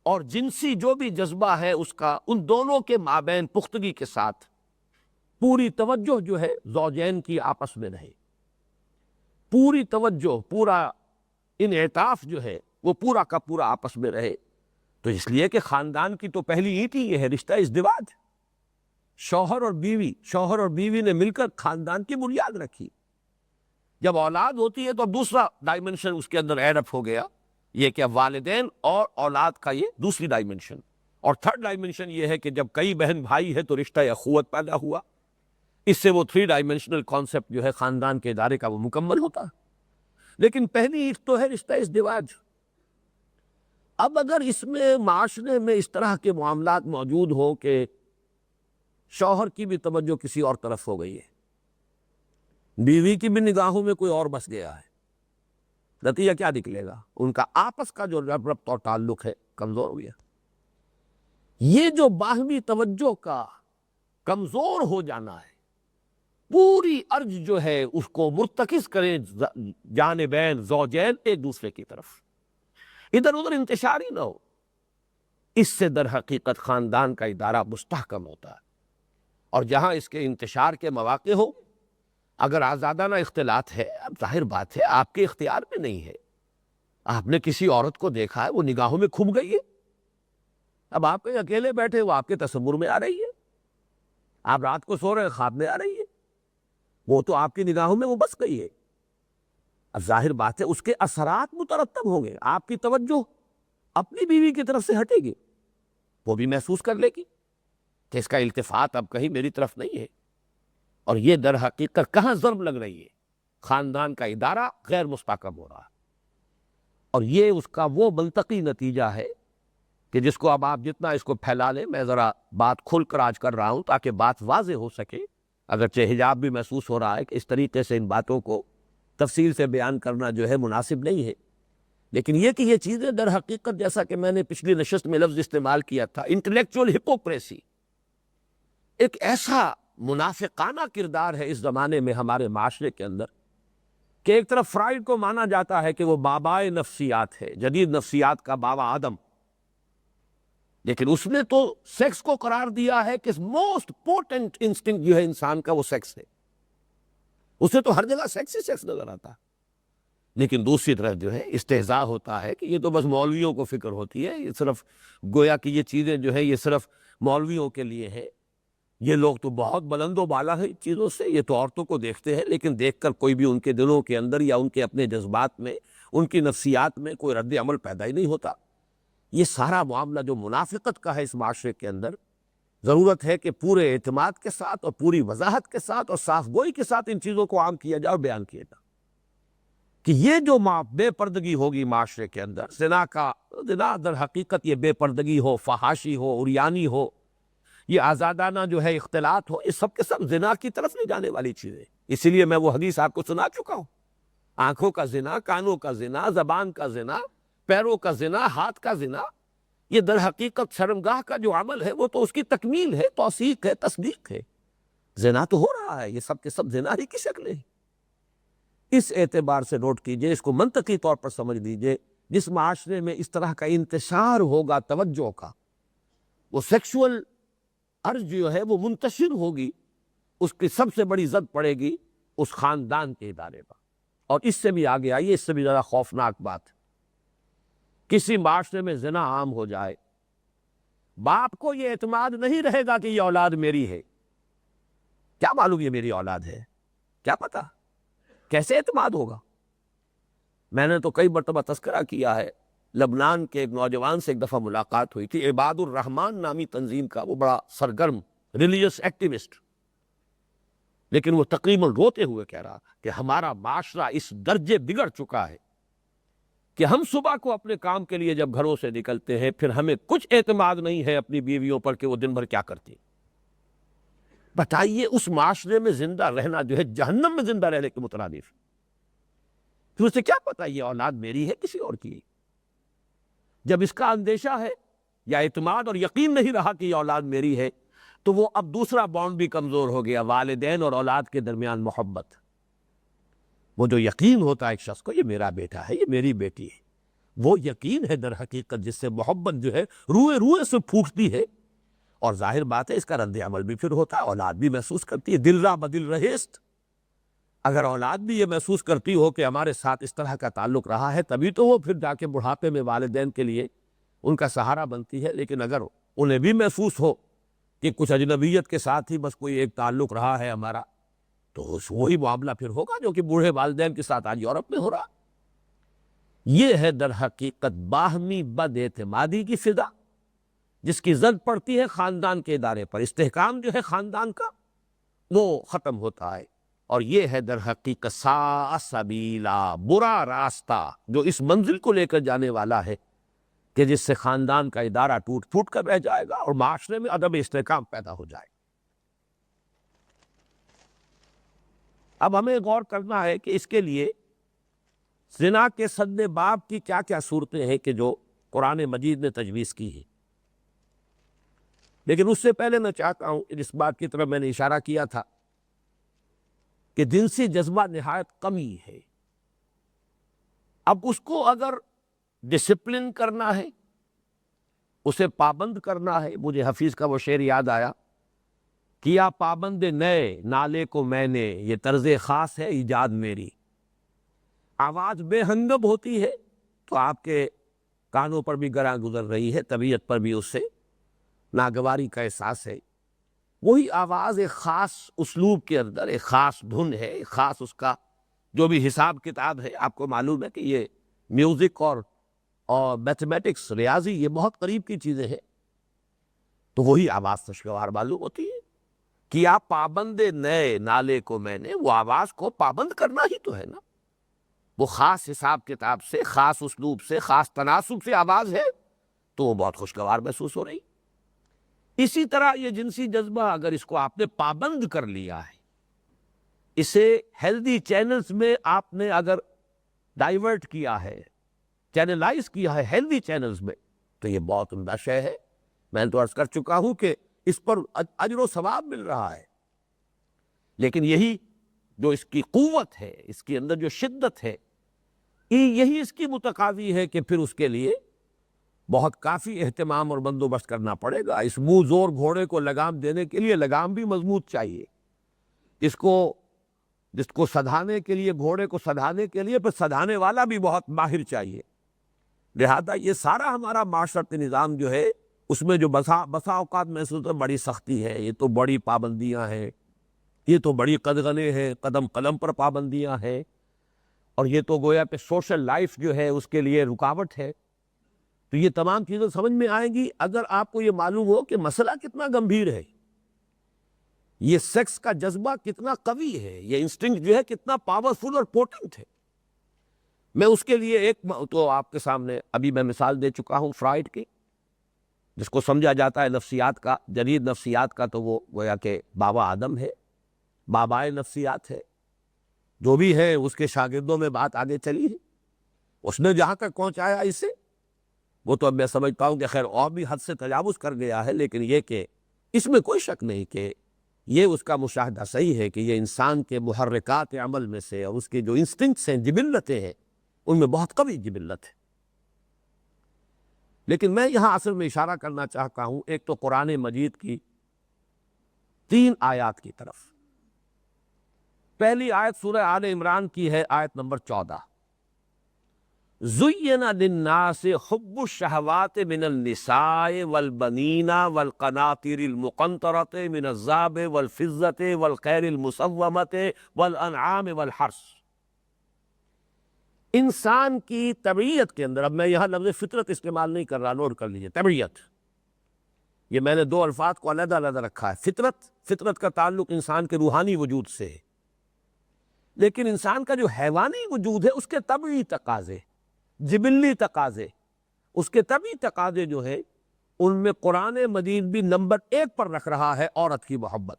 اور جنسی جو بھی جذبہ ہے اس کا، ان دونوں کے مابین پختگی کے ساتھ پوری توجہ جو ہے زوجین کی آپس میں رہے، پوری توجہ، پورا انعطاف جو ہے وہ پورا کا پورا آپس میں رہے۔ تو اس لیے کہ خاندان کی تو پہلی اینٹ ہی یہ ہے رشتہ ازدواج، شوہر اور بیوی نے مل کر خاندان کی بنیاد رکھی۔ جب اولاد ہوتی ہے تو اب دوسرا ڈائمنشن اس کے اندر ایڈ اپ ہو گیا، یہ کہ والدین اور اولاد کا یہ دوسری ڈائمنشن، اور تھرڈ ڈائمنشن یہ ہے کہ جب کئی بہن بھائی ہے تو رشتہ اخوت پیدا ہوا، اس سے وہ تھری ڈائمنشنل کانسیپٹ جو ہے خاندان کے ادارے کا وہ مکمل ہوتا۔ لیکن پہلی ایک تو ہے رشتہ ازدواج۔ اب اگر اس میں معاشرے میں اس طرح کے معاملات موجود ہوں کہ شوہر کی بھی توجہ کسی اور طرف ہو گئی ہے، بیوی کی بھی نگاہوں میں کوئی اور بس گیا ہے، نتیجہ کیا نکلے گا؟ ان کا آپس کا جو ربط اور تعلق ہے کمزور ہو گیا۔ یہ جو باہمی توجہ کا کمزور ہو جانا ہے، پوری ارج جو ہے اس کو مرتکز کریں جانبین زوجین ایک دوسرے کی طرف، ادھر ادھر انتشار ہی نہ ہو، اس سے در حقیقت خاندان کا ادارہ مستحکم ہوتا ہے۔ اور جہاں اس کے انتشار کے مواقع ہو، اگر آزادانہ اختلاط ہے، اب ظاہر بات ہے آپ کے اختیار میں نہیں ہے، آپ نے کسی عورت کو دیکھا ہے وہ نگاہوں میں کھپ گئی ہے، اب آپ اکیلے بیٹھے وہ آپ کے تصور میں آ رہی ہے، آپ رات کو سو رہے ہیں خواب میں آ رہی ہے، وہ تو آپ کی نگاہوں میں وہ بس گئی ہے۔ اب ظاہر بات ہے اس کے اثرات مترتب ہوں گے، آپ کی توجہ اپنی بیوی کی طرف سے ہٹے گی، وہ بھی محسوس کر لے گی کہ اس کا التفات اب کہیں میری طرف نہیں ہے، اور یہ در حقیقت کہاں ضرب لگ رہی ہے؟ خاندان کا ادارہ غیر مستحکم ہو رہا ہے۔ اور یہ اس کا وہ منطقی نتیجہ ہے کہ جس کو اب آپ جتنا اس کو پھیلا لیں، میں ذرا بات کھل کر آج کر رہا ہوں تاکہ بات واضح ہو سکے، اگرچہ حجاب بھی محسوس ہو رہا ہے کہ اس طریقے سے ان باتوں کو تفصیل سے بیان کرنا جو ہے مناسب نہیں ہے، لیکن یہ کہ یہ چیزیں در حقیقت جیسا کہ میں نے پچھلی نشست میں لفظ استعمال کیا تھا، انٹلیکچوئل ہپوکریسی، ایک ایسا منافقانہ کردار ہے اس زمانے میں ہمارے معاشرے کے اندر کہ ایک طرف فرائیڈ کو مانا جاتا ہے کہ وہ بابائے نفسیات ہے، جدید نفسیات کا بابا آدم، لیکن اس نے تو سیکس کو قرار دیا ہے کہ موسٹ پوٹنٹ انسٹنکٹ جو ہے انسان کا وہ سیکس ہے، اسے تو ہر جگہ سیکس ہی سیکس نظر آتا، لیکن دوسری طرف جو ہے استہزاء ہوتا ہے کہ یہ تو بس مولویوں کو فکر ہوتی ہے، یہ صرف گویا کہ یہ چیزیں جو ہے یہ صرف مولویوں کے لیے ہے، یہ لوگ تو بہت بلند و بالا ہے چیزوں سے، یہ تو عورتوں کو دیکھتے ہیں لیکن دیکھ کر کوئی بھی ان کے دلوں کے اندر یا ان کے اپنے جذبات میں، ان کی نفسیات میں کوئی رد عمل پیدا ہی نہیں ہوتا۔ یہ سارا معاملہ جو منافقت کا ہے اس معاشرے کے اندر، ضرورت ہے کہ پورے اعتماد کے ساتھ اور پوری وضاحت کے ساتھ اور صاف گوئی کے ساتھ ان چیزوں کو عام کیا جائے اور بیان کیا جائے کہ یہ جو بے پردگی ہوگی معاشرے کے اندر، زنا در حقیقت یہ بے پردگی ہو، فحاشی ہو، عریانی ہو، یہ آزادانہ جو ہے اختلاط ہو، یہ سب کے سب زنا کی طرف لے جانے والی چیزیں۔ اسی لیے میں وہ حدیث آپ کو سنا چکا ہوں، آنکھوں کا زنا، کانوں کا زنا، زبان کا زنا، پیروں کا زنا، ہاتھ کا زنا، یہ در حقیقت شرمگاہ کا جو عمل ہے وہ تو اس کی تکمیل ہے، توثیق ہے، تصدیق ہے۔ زنا تو ہو رہا ہے، یہ سب کے سب زنا ہی کی شکلیں ہیں۔ اس اعتبار سے نوٹ کیجئے، اس کو منطقی طور پر سمجھ لیجئے، جس معاشرے میں اس طرح کا انتشار ہوگا توجہ کا، وہ سیکشول ارج جو ہے وہ منتشر ہوگی، اس کی سب سے بڑی زد پڑے گی اس خاندان کے ادارے پر۔ اور اس سے بھی آگے آئیے، اس سے بھی زیادہ خوفناک بات، کسی معاشرے میں زنا عام ہو جائے، باپ کو یہ اعتماد نہیں رہے گا کہ یہ اولاد میری ہے، کیا معلوم یہ میری اولاد ہے، کیا پتا، کیسے اعتماد ہوگا؟ میں نے تو کئی مرتبہ تذکرہ کیا ہے، لبنان کے ایک نوجوان سے ایک دفعہ ملاقات ہوئی تھی، عباد الرحمن نامی تنظیم کا، وہ بڑا سرگرم ریلیجس ایکٹیوسٹ، لیکن وہ تقریباً روتے ہوئے کہہ رہا کہ ہمارا معاشرہ اس درجے بگڑ چکا ہے کہ ہم صبح کو اپنے کام کے لیے جب گھروں سے نکلتے ہیں، پھر ہمیں کچھ اعتماد نہیں ہے اپنی بیویوں پر کہ وہ دن بھر کیا کرتی۔ بتائیے اس معاشرے میں زندہ رہنا جو ہے جہنم میں زندہ رہنے کے مترادف، پھر اسے کیا پتا یہ اولاد میری ہے کسی اور کی؟ جب اس کا اندیشہ ہے یا اعتماد اور یقین نہیں رہا کہ یہ اولاد میری ہے، تو وہ اب دوسرا بانڈ بھی کمزور ہو گیا، والدین اور اولاد کے درمیان محبت۔ وہ جو یقین ہوتا ہے ایک شخص کو، یہ میرا بیٹا ہے، یہ میری بیٹی ہے، وہ یقین ہے در حقیقت جس سے محبت جو ہے روئے روئے سے پھوٹتی ہے، اور ظاہر بات ہے اس کا رد عمل بھی پھر ہوتا ہے، اولاد بھی محسوس کرتی ہے، دل را بدل رہیست۔ اگر اولاد بھی یہ محسوس کرتی ہو کہ ہمارے ساتھ اس طرح کا تعلق رہا ہے، تبھی تو وہ پھر جا کے بڑھاپے میں والدین کے لیے ان کا سہارا بنتی ہے۔ لیکن اگر انہیں بھی محسوس ہو کہ کچھ اجنبیت کے ساتھ ہی بس کوئی ایک تعلق رہا ہے ہمارا، تو وہی معاملہ پھر ہوگا جو کہ بوڑھے والدین کے ساتھ آج یورپ میں ہو رہا۔ یہ ہے در حقیقت باہمی بد اعتمادی کی فضا، جس کی زد پڑتی ہے خاندان کے ادارے پر، استحکام جو ہے خاندان کا وہ ختم ہوتا ہے۔ اور یہ ہے در حقیقت ساء سبیلا، برا راستہ جو اس منزل کو لے کر جانے والا ہے کہ جس سے خاندان کا ادارہ ٹوٹ پھوٹ کر رہ جائے گا اور معاشرے میں عدم استحکام پیدا ہو جائے گا۔ اب ہمیں غور کرنا ہے کہ اس کے لیے زنا کے سد باب کی کیا کیا صورتیں ہیں کہ جو قرآن مجید نے تجویز کی ہے۔ لیکن اس سے پہلے میں چاہتا ہوں کہ اس بات کی طرف میں نے اشارہ کیا تھا کہ جنسی جذبہ نہایت کمی ہے، اب اس کو اگر ڈسپلن کرنا ہے، اسے پابند کرنا ہے، مجھے حفیظ کا وہ شعر یاد آیا، کیا پابند نئے نالے کو میں نے، یہ طرز خاص ہے ایجاد میری۔ آواز بے ہنگم ہوتی ہے تو آپ کے کانوں پر بھی گراں گزر رہی ہے، طبیعت پر بھی اس سے ناگواری کا احساس ہے۔ وہی آواز ایک خاص اسلوب کے اندر، ایک خاص دھن ہے، ایک خاص اس کا جو بھی حساب کتاب ہے۔ آپ کو معلوم ہے کہ یہ میوزک اور میتھمیٹکس، ریاضی، یہ بہت قریب کی چیزیں ہیں، تو وہی آواز خوشگوار معلوم ہوتی ہے۔ کیا پابند نئے نالے کو میں نے، وہ آواز کو پابند کرنا ہی تو ہے نا، وہ خاص حساب کتاب سے، خاص اسلوب سے، خاص تناسب سے آواز ہے تو وہ بہت خوشگوار محسوس ہو رہی۔ اسی طرح یہ جنسی جذبہ اگر اس کو آپ نے پابند کر لیا ہے، اسے ہیلدی چینلز میں آپ نے اگر ڈائیورٹ کیا ہے، چینلائز کیا ہے ہیلدی چینلز میں، تو یہ بہت عمدہ شے ہے۔ میں نے تو عرض کر چکا ہوں کہ اس پر اجر و ثواب مل رہا ہے، لیکن یہی جو اس کی قوت ہے، اس کے اندر جو شدت ہے، یہی اس کی متقاضی ہے کہ پھر اس کے لیے بہت کافی اہتمام اور بندوبست کرنا پڑے گا۔ اس منہ زور گھوڑے کو لگام دینے کے لیے لگام بھی مضبوط چاہیے، جس کو سدھانے کے لیے، گھوڑے کو سدھانے کے لیے پھر سدھانے والا بھی بہت ماہر چاہیے۔ لہذا یہ سارا ہمارا معاشرتی نظام جو ہے، اس میں جو بسا اوقات محسوس ہے بڑی سختی ہے، یہ تو بڑی پابندیاں ہیں، یہ تو بڑی قدغنیں ہیں، قدم قلم پر پابندیاں ہیں، اور یہ تو گویا کہ سوشل لائف جو ہے اس کے لیے رکاوٹ ہے۔ تو یہ تمام چیزیں سمجھ میں آئیں گی اگر آپ کو یہ معلوم ہو کہ مسئلہ کتنا گمبھیر ہے، یہ سیکس کا جذبہ کتنا قوی ہے، یہ انسٹنکٹ جو ہے کتنا پاورفل اور پوٹنٹ ہے۔ میں اس کے لیے ایک تو آپ کے سامنے ابھی میں مثال دے چکا ہوں فرائڈ کی، جس کو سمجھا جاتا ہے نفسیات کا، جدید نفسیات کا، تو وہ گویا کہ بابا آدم ہے، بابائے نفسیات ہے، جو بھی ہے اس کے شاگردوں میں بات آگے چلی ہے، اس نے جہاں تک پہنچایا اسے، وہ تو اب میں سمجھتا ہوں کہ خیر اور بھی حد سے تجاوز کر گیا ہے، لیکن یہ کہ اس میں کوئی شک نہیں کہ یہ اس کا مشاہدہ صحیح ہے کہ یہ انسان کے محرکات عمل میں سے اور اس کے جو انسٹنکٹس ہیں، جبلتیں ہیں، ان میں بہت قوی جبلت ہے۔ لیکن میں یہاں اصل میں اشارہ کرنا چاہتا ہوں ایک تو قرآن مجید کی 3 آیات کی طرف۔ پہلی آیت سورہ آل عمران کی ہے، آیت نمبر 14۔ زُيِّنَ لِلنَّاسِ حُبُّ الشَّهَوَاتِ مِنَ النِّسَاءِ وَالْبَنِينَ وَالْقَنَاطِيرِ الْمُقَنطَرَةِ مِنَ الذَّهَبِ وَالْفِضَّةِ وَالْخَيْلِ الْمُسَوَّمَةِ وَالْأَنْعَامِ وَالْحَرْثِ۔ انسان کی طبیعت کے اندر، اب میں یہاں لفظ فطرت استعمال نہیں کر رہا، نوٹ کر لیجئے، طبیعت، یہ میں نے 2 الفاظ کو علیحدہ علیحدہ رکھا ہے۔ فطرت کا تعلق انسان کے روحانی وجود سے ہے، لیکن انسان کا جو حیوانی وجود ہے اس کے طبعی تقاضے، جبلی تقاضے، اس کے طبعی تقاضے جو ہے ان میں قرآن مجید بھی نمبر 1 پر رکھ رہا ہے عورت کی محبت۔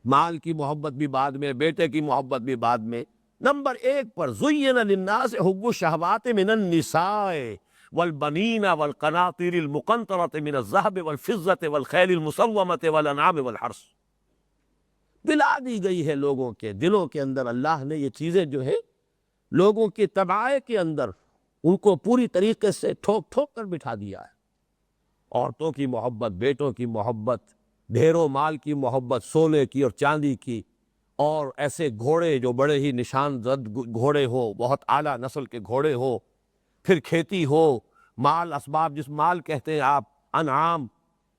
مال کی محبت بھی بعد میں، بیٹے کی محبت بھی بعد میں، نمبر 1 پر زُيِّنَ لِلنَّاسِ حُبُّ الشَّهَوَاتِ مِنَ النِّسَاءِ وَالْبَنِينَ وَالْقَنَاطِيرِ الْمُقَنطَرَةِ مِنَ الذَّهَبِ وَالْفِضَّةِ وَالْخَيْلِ الْمُسَوَّمَةِ وَالْأَنْعَامِ وَالْحَرْثِ۔ دلا دی گئی ہے لوگوں کے دلوں کے اندر، اللہ نے یہ چیزیں جو ہے لوگوں کی طبائع کے اندر ان کو پوری طریقے سے ٹھوک ٹھوک کر بٹھا دیا ہے۔ عورتوں کی محبت، بیٹوں کی محبت، ڈھیروں مال کی محبت، سونے کی اور چاندی کی، اور ایسے گھوڑے جو بڑے ہی نشان زد گھوڑے ہو، بہت اعلیٰ نسل کے گھوڑے ہو، پھر کھیتی ہو، مال اسباب جس مال کہتے ہیں آپ، انعام،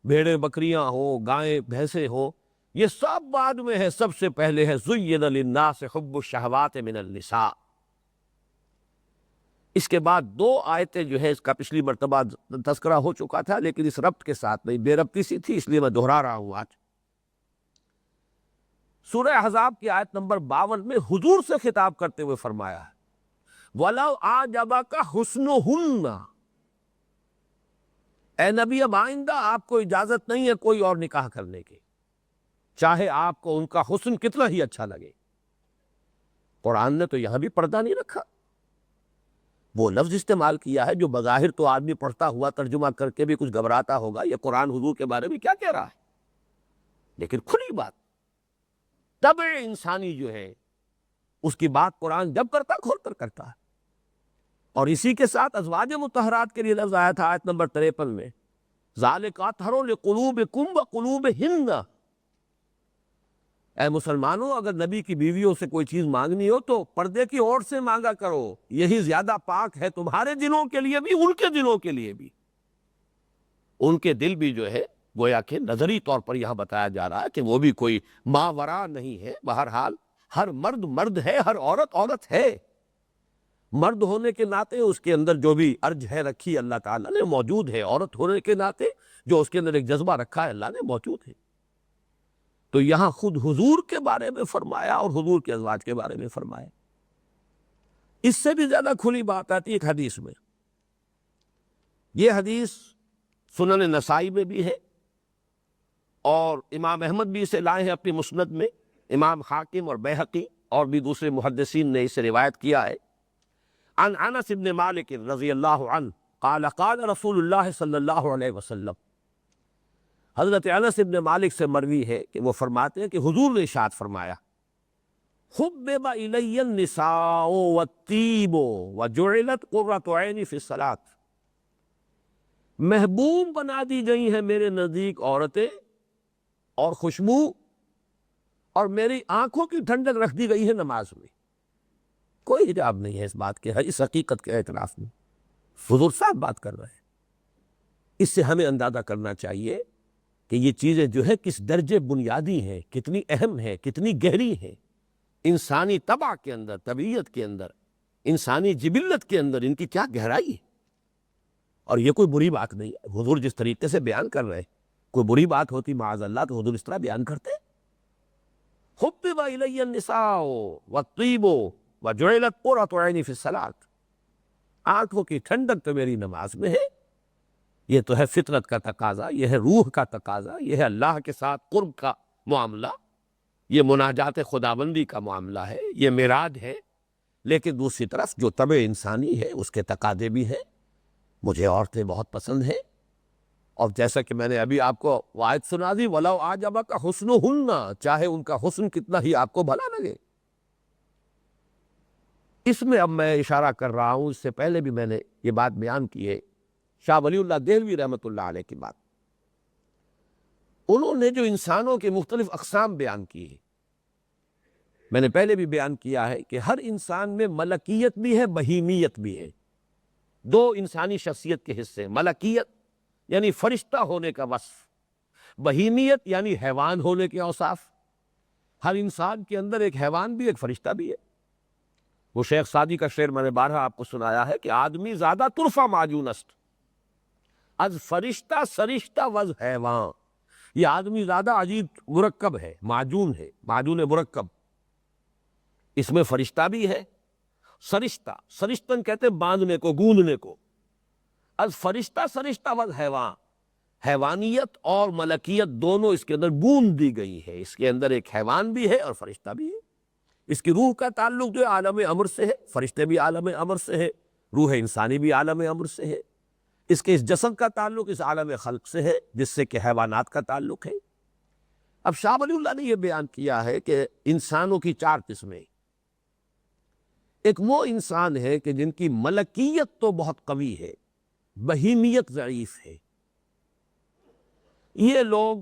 بھیڑیں بکریاں ہو، گائیں بھینسیں ہو، یہ سب بعد میں ہے۔ سب سے پہلے ہے زُيِّنَ لِلنَّاسِ حُبُّ الشَّهَوَاتِ مِنَ النِّسَاءِ۔ اس کے بعد 2 آیتیں جو ہے، اس کا پچھلی مرتبہ تذکرہ ہو چکا تھا لیکن اس ربط کے ساتھ نہیں، بے ربطی سی تھی، اس لیے میں دہرا رہا ہوں آج۔ سورہ احزاب کی آیت نمبر 52 میں حضور سے خطاب کرتے ہوئے فرمایا ہے وَلَوْ أَعْجَبَكَ حُسْنُهُنَّ، اے نبی اب آئندہ آپ کو اجازت نہیں ہے کوئی اور نکاح کرنے کی، چاہے آپ کو ان کا حسن کتنا ہی اچھا لگے۔ قرآن نے تو یہاں بھی پردہ نہیں رکھا، وہ لفظ استعمال کیا ہے جو بظاہر تو آدمی پڑھتا ہوا ترجمہ کر کے بھی کچھ گھبراتا ہوگا، یہ قرآن حضور کے بارے میں کیا کہہ رہا ہے، لیکن کھلی بات، طبع انسانی جو ہے اس کی بات قرآن جب کرتا کھول کر کرتا ہے۔ اور اسی کے ساتھ ازواج مطہرات کے لیے لفظ آیا تھا آیت نمبر 53 میں، ذَلِكَ أَطْهَرُ لِقُلُوبِكُمْ وَقُلُوبِهِنَّ۔ اے مسلمانوں، اگر نبی کی بیویوں سے کوئی چیز مانگنی ہو تو پردے کی اوٹ سے مانگا کرو، یہی زیادہ پاک ہے تمہارے دلوں کے لیے بھی، ان کے دلوں کے لیے بھی۔ ان کے دل بھی جو ہے گویا کہ نظری طور پر یہاں بتایا جا رہا ہے کہ وہ بھی کوئی ماورا نہیں ہے۔ بہرحال ہر مرد مرد ہے، ہر عورت عورت ہے، مرد ہونے کے ناطے اس کے اندر جو بھی ارج ہے رکھی اللہ تعالیٰ نے موجود ہے، عورت ہونے کے ناطے جو اس کے اندر ایک جذبہ رکھا ہے اللہ نے موجود ہے۔ تو یہاں خود حضور کے بارے میں فرمایا اور حضور کے ازواج کے بارے میں فرمایا۔ اس سے بھی زیادہ کھلی بات آتی ہے ایک حدیث میں، یہ حدیث سنن نسائی میں بھی ہے اور امام احمد بھی اسے لائے ہیں اپنی مسند میں، امام حاکم اور بیہقی اور بھی دوسرے محدثین نے اسے روایت کیا ہے۔ عن انس بن مالک رضی اللہ عنہ قال قال رسول اللہ صلی اللہ علیہ وسلم، حضرت انس بن مالک سے مروی ہے کہ وہ فرماتے ہیں کہ حضور نے ارشاد فرمایا حبب الی النساء والطیب وجعلت قرۃ عینی فی الصلاۃ، محبوب بنا دی گئی ہیں میرے نزدیک عورتیں اور خوشبو، اور میری آنکھوں کی ٹھنڈک رکھ دی گئی ہے نماز میں۔ کوئی حجاب نہیں ہے اس بات کے، اس حقیقت کے اعتراف میں حضور صاحب بات کر رہے ہیں۔ اس سے ہمیں اندازہ کرنا چاہیے کہ یہ چیزیں جو ہے کس درجے بنیادی ہیں، کتنی اہم ہیں، کتنی گہری ہیں، انسانی طبع کے اندر، طبیعت کے اندر، انسانی جبلت کے اندر ان کی کیا گہرائی ہے۔ اور یہ کوئی بری بات نہیں ہے، حضور جس طریقے سے بیان کر رہے ہیں، کوئی بری بات ہوتی معاذ اللہ تو حضور اس طرح بیان کرتے۔ حبب الی النساء والطیب وجعلت قرۃ عینی فی الصلاۃ، آنکھوں کی ٹھنڈک تو میری نماز میں ہے۔ یہ تو ہے فطرت کا تقاضا، یہ ہے روح کا تقاضا، یہ ہے اللہ کے ساتھ قرب کا معاملہ، یہ مناجات خداوندی کا معاملہ ہے، یہ معراج ہے۔ لیکن دوسری طرف جو طبع انسانی ہے اس کے تقاضے بھی ہیں۔ مجھے عورتیں بہت پسند ہیں، اور جیسا کہ میں نے ابھی آپ کو آیت سنا دی، وَلَوْ أَعْجَبَكَ حُسْنُهُنَّ، چاہے ان کا حسن کتنا ہی آپ کو بھلا لگے۔ اس میں اب میں اشارہ کر رہا ہوں، اس سے پہلے بھی میں نے یہ بات بیان کی ہے، شاہ ولی اللہ دہلوی رحمۃ اللہ علیہ کی بات۔ انہوں نے جو انسانوں کے مختلف اقسام بیان کی ہے، میں نے پہلے بھی بیان کیا ہے کہ ہر انسان میں ملکیت بھی ہے، بہیمیت بھی ہے۔ دو انسانی شخصیت کے حصے، ملکیت یعنی فرشتہ ہونے کا وصف، بہیمیت یعنی حیوان ہونے کے اوصاف۔ ہر انسان کے اندر ایک حیوان بھی، ایک فرشتہ بھی ہے۔ وہ شیخ سعدی کا شعر میں نے بارہا آپ کو سنایا ہے کہ آدمی زیادہ طرفہ معجون است، از فرشتہ سرشتہ وز حیوان۔ یہ آدمی زیادہ عجیب مرکب ہے، معجون ہے، معجون مرکب۔ اس میں فرشتہ بھی ہے، سرشتہ، سرشتن کہتے ہیں باندھنے کو، گوندنے کو۔ از فرشتہ سرشتہ وز حیوان، حیوانیت اور ملکیت دونوں اس کے اندر گوند دی گئی ہے۔ اس کے اندر ایک حیوان بھی ہے اور فرشتہ بھی ہے۔ اس کی روح کا تعلق جو ہے عالم امر سے ہے، فرشتے بھی عالم امر سے ہے، روح انسانی بھی عالم امر سے ہے۔ اس کے اس جسد کا تعلق اس عالم خلق سے ہے جس سے کہ حیوانات کا تعلق ہے۔ اب شاہ ولی اللہ نے یہ بیان کیا ہے کہ انسانوں کی چار قسمیں۔ ایک وہ انسان ہے کہ جن کی ملکیت تو بہت قوی ہے، بہیمیت ضعیف ہے۔ یہ لوگ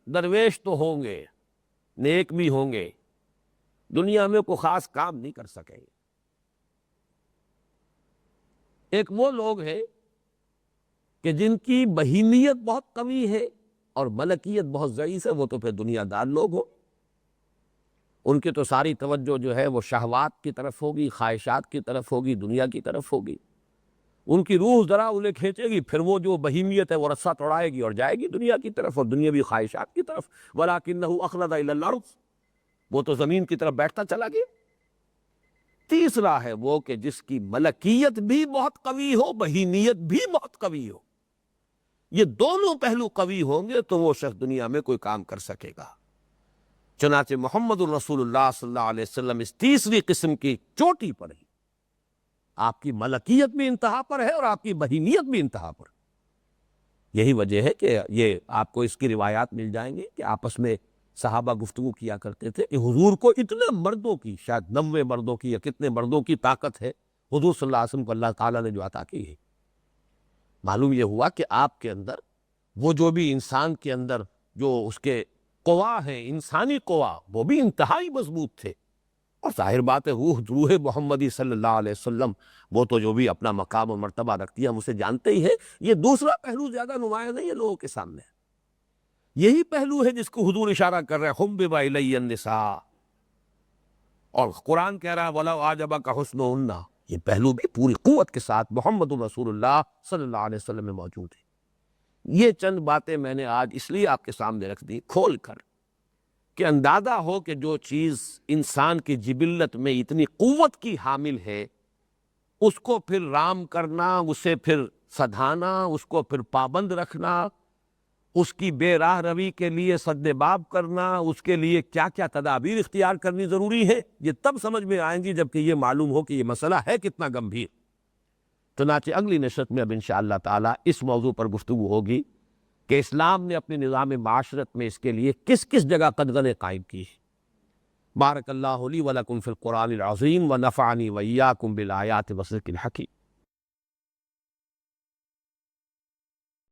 درویش تو ہوں گے، نیک بھی ہوں گے، دنیا میں کوئی خاص کام نہیں کر سکیں گے۔ ایک وہ لوگ ہیں کہ جن کی بہیمیت بہت قوی ہے اور ملکیت بہت ضعیف ہے، وہ تو پھر دنیا دار لوگ ہو۔ ان کی تو ساری توجہ جو ہے وہ شہوات کی طرف ہوگی، خواہشات کی طرف ہوگی، دنیا کی طرف ہوگی۔ ان کی روح ذرا انہیں کھینچے گی، پھر وہ جو بہیمیت ہے وہ رسہ توڑائے گی اور جائے گی دنیا کی طرف اور دنیاوی خواہشات کی طرف۔ وَلَٰكِنَّهُ أَخْلَدَ إِلَى الْأَرْضِ، وہ تو زمین کی طرف بیٹھتا چلا گیا۔ تیسرا ہے وہ کہ جس کی ملکیت بھی بہت قوی ہو، بہیمیت بھی بہت قوی ہو۔ یہ دونوں پہلو قوی ہوں گے تو وہ شخص دنیا میں کوئی کام کر سکے گا۔ چنانچہ محمد الرسول اللہ صلی اللہ علیہ وسلم اس تیسری قسم کی چوٹی پر ہے۔ آپ کی ملکیت بھی انتہا پر ہے اور آپ کی بہیمیت بھی انتہا پر۔ یہی وجہ ہے کہ یہ آپ کو اس کی روایات مل جائیں گے کہ آپس میں صحابہ گفتگو کیا کرتے تھے کہ حضور کو اتنے مردوں کی، شاید 90 مردوں کی یا کتنے مردوں کی طاقت ہے حضور صلی اللہ علیہ وسلم کو اللہ تعالیٰ نے جو عطا کی ہے۔ معلوم یہ ہوا کہ آپ کے اندر وہ جو بھی انسان کے اندر جو اس کے قوا ہیں، انسانی قوا، وہ بھی انتہائی مضبوط تھے۔ اور ظاہر بات ہے روح محمدی صلی اللہ علیہ وسلم وہ تو جو بھی اپنا مقام و مرتبہ رکھتی ہے ہم اسے جانتے ہی ہیں۔ یہ دوسرا پہلو زیادہ نمایاں نہیں ہے لوگوں کے سامنے۔ یہی پہلو ہے جس کو حضور اشارہ کر رہے ہیں، حُبِّبَ إِلَيَّ النِّسَاءُ، اور قرآن کہہ رہا ہے وَلَوْ أَعْجَبَكَ حُسْنُهُنَّ۔ یہ پہلو بھی پوری قوت کے ساتھ محمد رسول اللہ صلی اللہ علیہ وسلم میں موجود ہے۔ یہ چند باتیں میں نے آج اس لیے آپ کے سامنے رکھ دی کھول کر کہ اندازہ ہو کہ جو چیز انسان کی جبلت میں اتنی قوت کی حامل ہے، اس کو پھر رام کرنا، اسے پھر سدھانا، اس کو پھر پابند رکھنا، اس کی بے راہ روی کے لیے سد باب کرنا، اس کے لیے کیا کیا تدابیر اختیار کرنی ضروری ہے، یہ تب سمجھ میں آئیں گی جبکہ یہ معلوم ہو کہ یہ مسئلہ ہے کتنا گمبھیر۔ چنانچہ اگلی نشست میں اب انشاءاللہ تعالی اس موضوع پر گفتگو ہوگی کہ اسلام نے اپنے نظام معاشرت میں اس کے لیے کس کس جگہ قدغنیں قائم کی۔ بارک اللہ لی ولکم فی القرآن العظیم ونفعنی وإیاکم بالآیات والذکر الحکیم۔